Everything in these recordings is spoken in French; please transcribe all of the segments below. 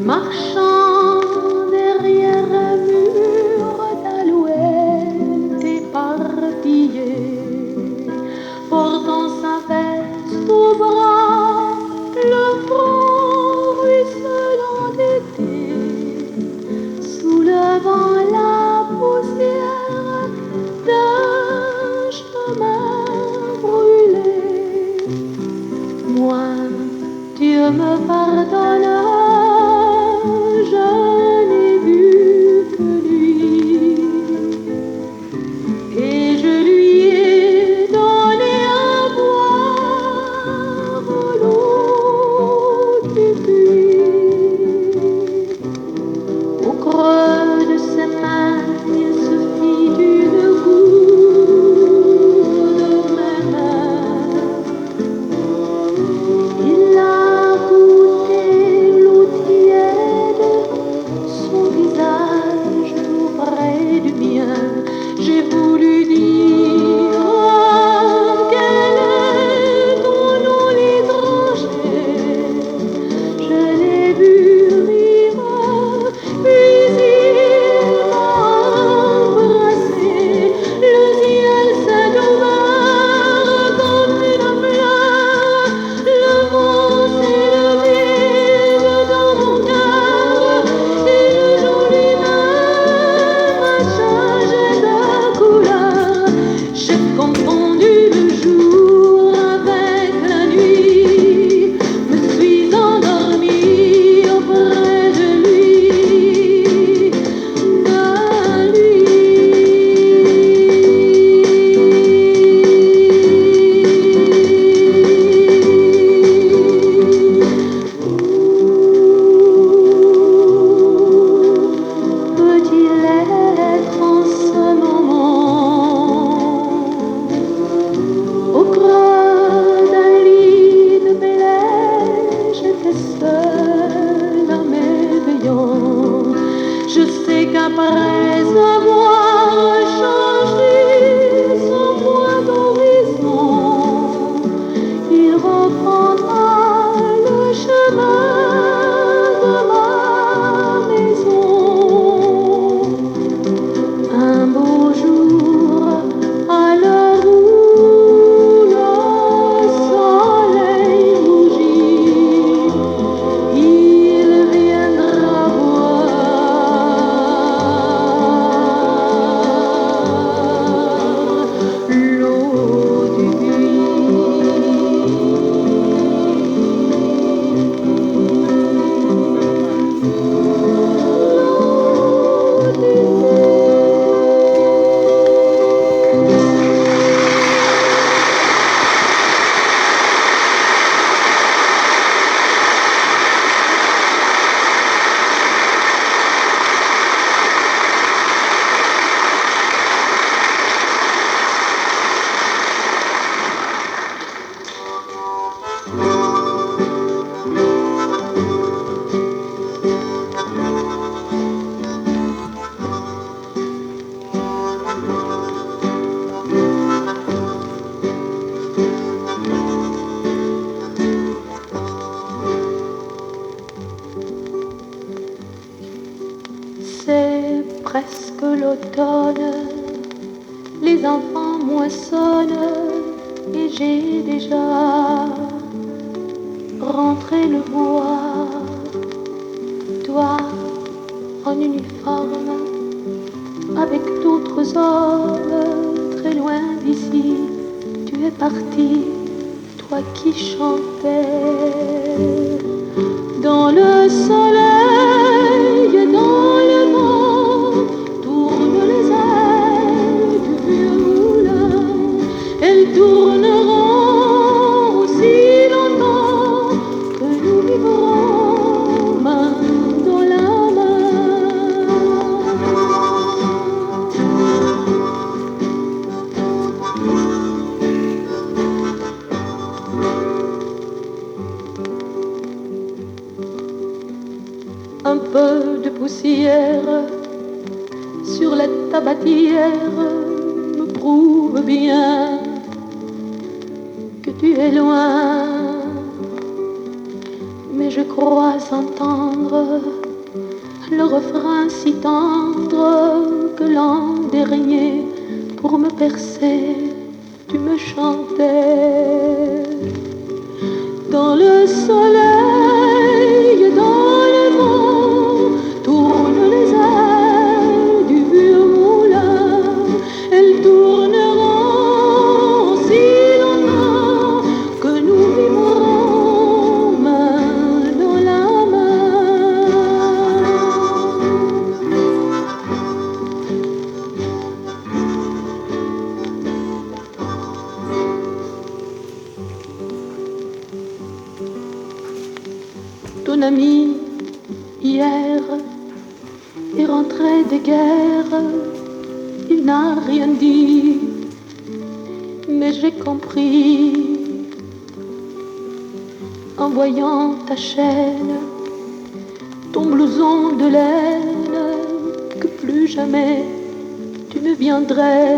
Marchant derrière un mur d'alouettes éparpillées, portant sa veste au bras, le front ruisselant d'été, soulevant la poussière d'un chemin brûlé. Moi, Dieu me pardonne, je n'ai vu que lui, et je lui ai donné à boire l'eau du puits. Au creux de ses mains, il se fit une goutte de mes mains. Il a goûté l'eau tiède, son visage tout près du mien. J'ai voulu dire quel est ton nom, l'étranger. Je l'ai vu rire, puis il m'a embrassé. Le ciel s'est ouvert comme une fleur, le vent s'est levé dans mon cœur, et le jour lui-même a changé de couleur. J'ai confondu le jour avec la nuit, me suis endormie auprès de lui, Peut-il être en ce moment au creux d'un lit de Bélège? J'étais seule en m'éveillant. Je sais qu'après avoir changé son point d'horizon, il reprendra le chemin de ma maison. Un beau jour, à l'heure où le soleil rougit, il viendra boire l'eau du C'est presque l'automne, les enfants moissonnent et j'ai déjà rentré le bois. Toi, en uniforme, avec d'autres hommes, très loin d'ici, tu es parti, toi qui chantais dans le soleil, dans le vent, tournent les ailes du vieux moulin. Elles tourneront aussi longtemps que nous vivrons. un peu de poussière sur la tabatière me prouve bien que tu es loin. Mais je crois entendre le refrain si tendre que l'an dernier, pour me percer, tu me chantais. Dans le soleil, dans le vent, tournent les ailes du vieux moulin. Elles tourneront si longtemps que nous vivrons main dans la main. Ton ami, hier, est rentré de guerre. Il n'a rien dit, mais j'ai compris. En voyant ta chaîne, ton blouson de laine, que plus jamais tu ne viendrais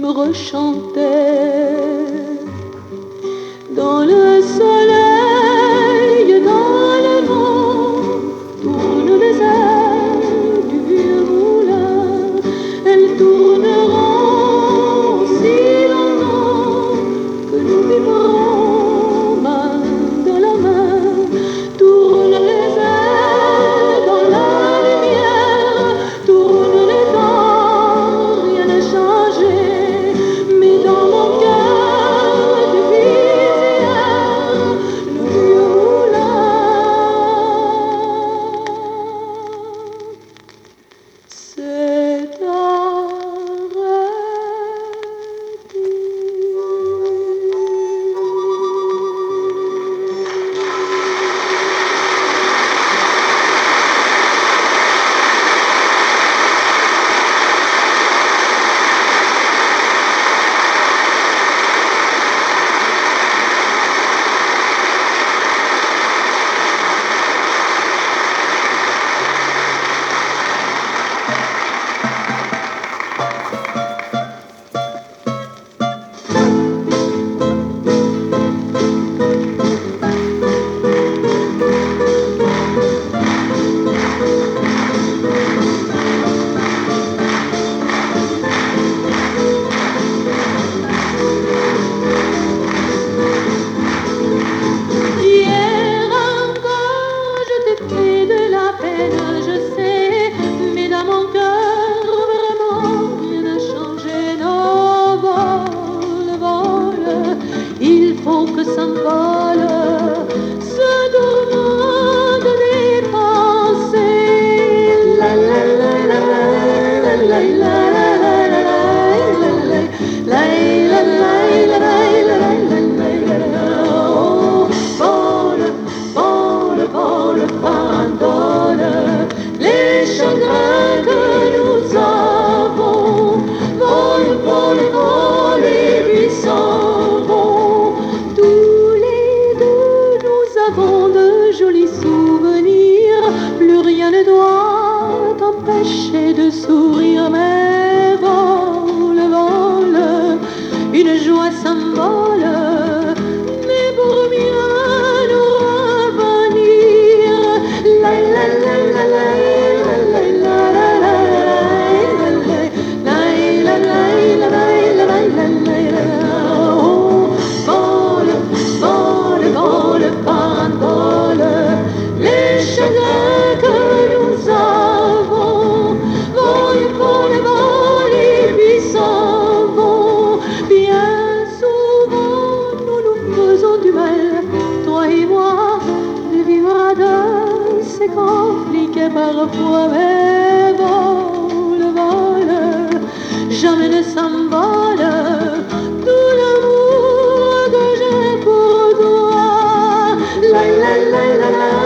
me rechanter. Dans le soleil, dans le vent, tournent les ailes du vieux moulin. Elles tourneront si longtemps que nous vivrons main dans la main. Tournent les ailes dans la lumière, tournent les temps, rien n'a changé. Mais dans mon cœur de visière, le vieux moulin s'est s'envole, se demande des pensées. La la la la la la la la la vole, farandole, les chagrins que nous avons, vole, et puis s'en vont. Tous les deux, nous avons de jolis souvenirs, plus rien ne doit t'empêcher de sourire, mais vole, une joie s'envole, mais pour bien nous revenir. La la la la la la la la la la vole, farandole, les chagrins que nous avons, vole, et puis s'en vont. Bien souvent, nous nous faisons du mal, toi et moi, de vivre à deux, c'est compliqué parfois, mais vole, jamais ne s'envole tout l'amour que j'ai pour toi. La la la la la.